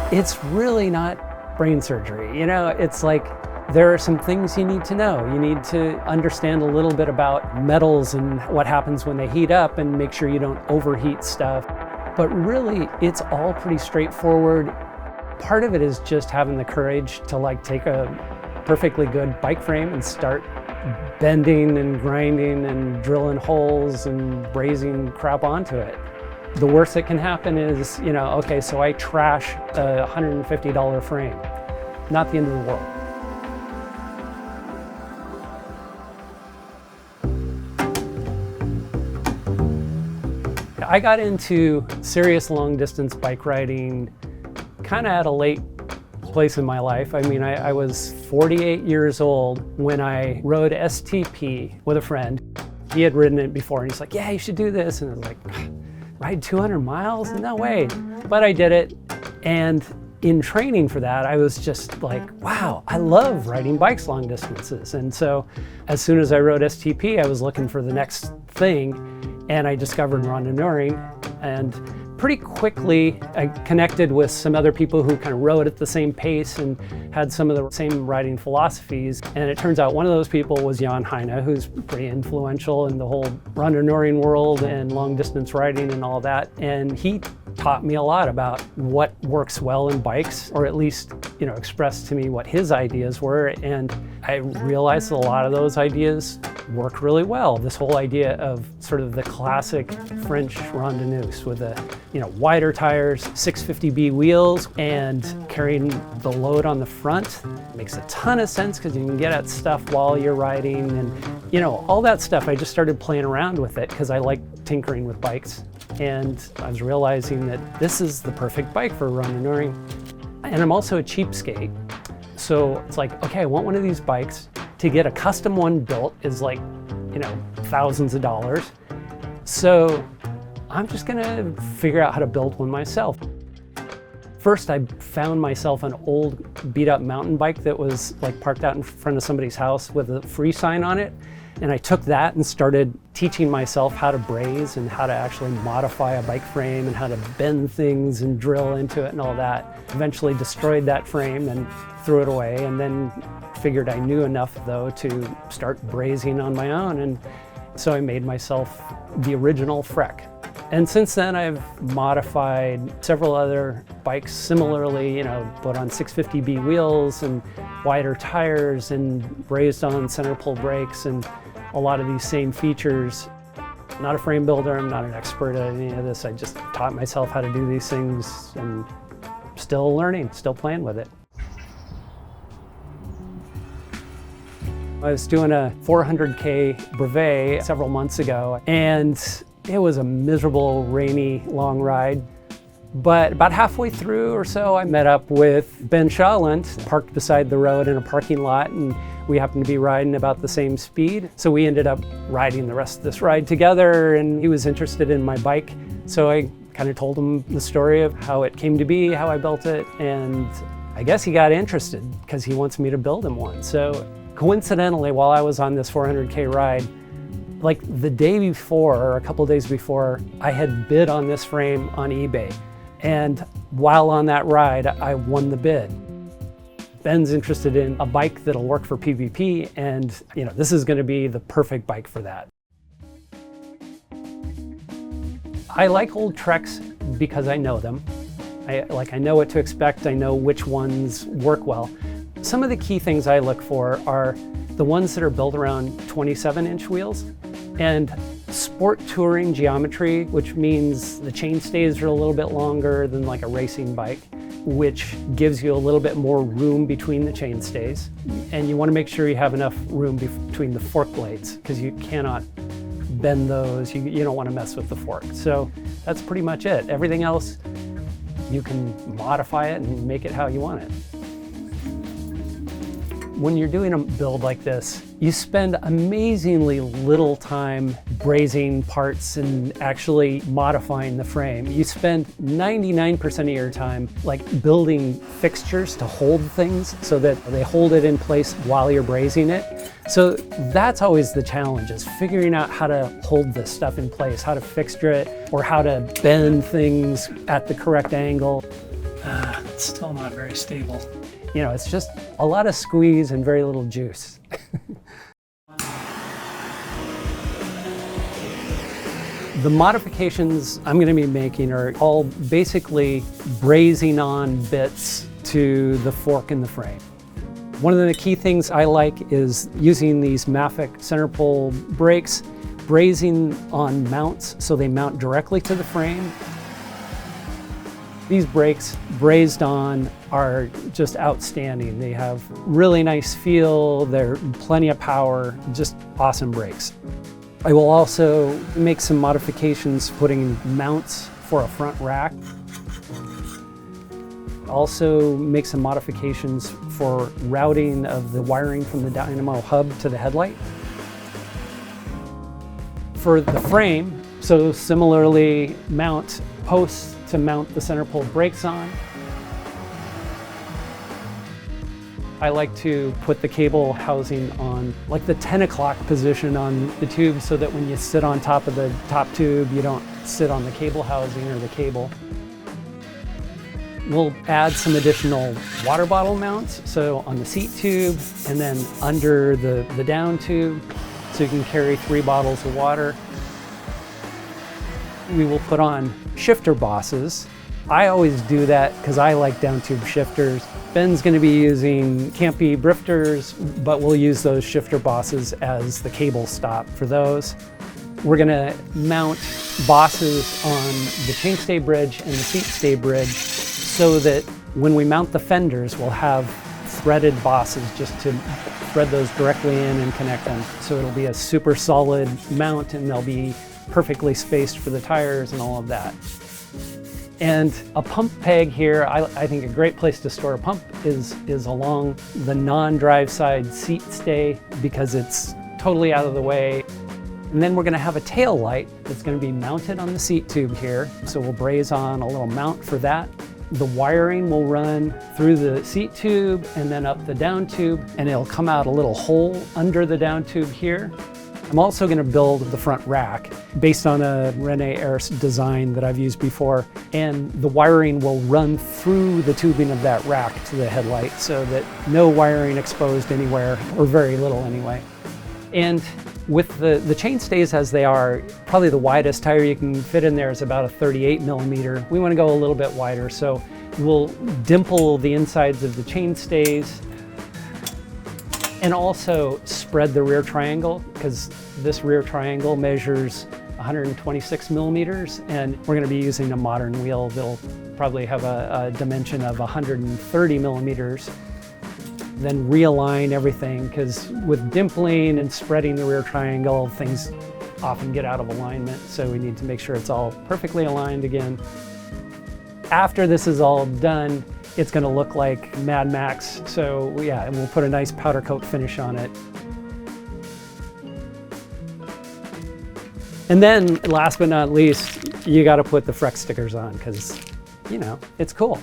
It's really not brain surgery. You know, it's like there are some things you need to know. You need to understand a little bit about metals and what happens when they heat up and make sure you don't overheat stuff. But really, it's all pretty straightforward. Part of it is just having the courage to like take a perfectly good bike frame and start bending and grinding and drilling holes and brazing crap onto it. The worst that can happen is, you know, okay, so I trash a $150 frame. Not the end of the world. I got into serious long distance bike riding kind of at a late place in my life. I mean, I was 48 years old when I rode STP with a friend. He had ridden it before and he's like, yeah, you should do this. And I was like, ride 200 miles? No way. But I did it. And in training for that, I was just like, wow, I love riding bikes long distances. And so as soon as I rode STP, I was looking for the next thing. And I discovered randonneuring, and pretty quickly I connected with some other people who kind of rode at the same pace and had some of the same riding philosophies. And it turns out one of those people was Jan Heine, who's pretty influential in the whole randonneuring world and long distance riding and all that. And he taught me a lot about what works well in bikes, or at least, you know, expressed to me what his ideas were. And I realized a lot of those ideas work really well. This whole idea of sort of the classic French randonneuse with the, you know, wider tires, 650B wheels, and carrying the load on the front makes a ton of sense because you can get at stuff while you're riding, and you know, all that stuff. I just started playing around with it because I like tinkering with bikes, and I was realizing that this is the perfect bike for randonneuring. And I'm also a cheapskate, so it's like, okay, I want one of these bikes. To get a custom one built is like, you know, thousands of dollars. So I'm just gonna figure out how to build one myself. First, I found myself an old beat up mountain bike that was like parked out in front of somebody's house with a free sign on it. And I took that and started teaching myself how to braze and how to actually modify a bike frame and how to bend things and drill into it and all that. Eventually destroyed that frame and threw it away, and then figured I knew enough though to start brazing on my own. And so I made myself the original Frek. And since then I've modified several other bikes similarly, you know, put on 650B wheels and wider tires and brazed on center pull brakes and a lot of these same features. I'm not a frame builder, I'm not an expert at any of this. I just taught myself how to do these things and still learning, still playing with it. I was doing a 400K brevet several months ago, and it was a miserable, rainy, long ride. But about halfway through or so, I met up with Ben Shawland, parked beside the road in a parking lot, and we happened to be riding about the same speed. So we ended up riding the rest of this ride together, and he was interested in my bike. So I kind of told him the story of how it came to be, how I built it, and I guess he got interested because he wants me to build him one. So coincidentally, while I was on this 400K ride, like the day before or a couple days before, I had bid on this frame on eBay. And while on that ride, I won the bid. Ben's interested in a bike that'll work for PvP, and you know, this is going to be the perfect bike for that. I like old Treks because I know them. I know what to expect. I know which ones work well. Some of the key things I look for are the ones that are built around 27-inch wheels and sport touring geometry, which means the chainstays are a little bit longer than like a racing bike, which gives you a little bit more room between the chainstays. And you want to make sure you have enough room between the fork blades because you cannot bend those. You don't want to mess with the fork. So that's pretty much it. Everything else, you can modify it and make it how you want it. When you're doing a build like this, you spend amazingly little time brazing parts and actually modifying the frame. You spend 99% of your time like building fixtures to hold things so that they hold it in place while you're brazing it. So that's always the challenge, is figuring out how to hold this stuff in place, how to fixture it, or how to bend things at the correct angle. It's still not very stable. You know, it's just a lot of squeeze and very little juice. The modifications I'm going to be making are all basically brazing on bits to the fork in the frame. One of the key things I like is using these Mafac center pole brakes, brazing on mounts so they mount directly to the frame. These brakes, brazed on, are just outstanding. They have really nice feel, they're plenty of power, just awesome brakes. I will also make some modifications putting mounts for a front rack. Also make some modifications for routing of the wiring from the dynamo hub to the headlight. For the frame, so similarly mount posts to mount the center pole brakes on. I like to put the cable housing on like the 10 o'clock position on the tube so that when you sit on top of the top tube, you don't sit on the cable housing or the cable. We'll add some additional water bottle mounts, so on the seat tube and then under the down tube, so you can carry 3 bottles of water. We will put on shifter bosses. I always do that because I like down tube shifters. Ben's going to be using Campy brifters, but we'll use those shifter bosses as the cable stop for those. We're going to mount bosses on the chainstay bridge and the seat stay bridge so that when we mount the fenders, we'll have threaded bosses just to thread those directly in and connect them. So it'll be a super solid mount and they'll be perfectly spaced for the tires and all of that. And a pump peg here, I think a great place to store a pump is along the non-drive side seat stay because it's totally out of the way. And then we're going to have a tail light that's going to be mounted on the seat tube here. So we'll braze on a little mount for that. The wiring will run through the seat tube and then up the down tube, and it'll come out a little hole under the down tube here. I'm also going to build the front rack based on a Rene Herse design that I've used before, and the wiring will run through the tubing of that rack to the headlight so that no wiring exposed anywhere, or very little anyway. And with the chainstays as they are, probably the widest tire you can fit in there is about a 38 millimeter. We want to go a little bit wider, so we'll dimple the insides of the chainstays and also spread the rear triangle, because this rear triangle measures 126 millimeters, and we're going to be using a modern wheel that'll probably have a dimension of 130 millimeters. Then realign everything, because with dimpling and spreading the rear triangle, things often get out of alignment, so we need to make sure it's all perfectly aligned again. After this is all done, it's going to look like Mad Max, so yeah, and we'll put a nice powder coat finish on it. And then, last but not least, you got to put the Frek stickers on, because, you know, it's cool.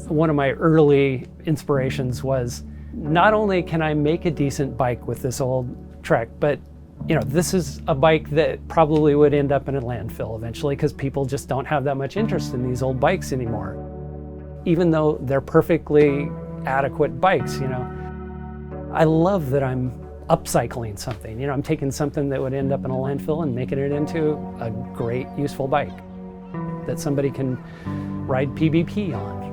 One of my early inspirations was, not only can I make a decent bike with this old Trek, but you know, this is a bike that probably would end up in a landfill eventually because people just don't have that much interest in these old bikes anymore. Even though they're perfectly adequate bikes, you know. I love that I'm upcycling something. You know, I'm taking something that would end up in a landfill and making it into a great, useful bike that somebody can ride PvP on.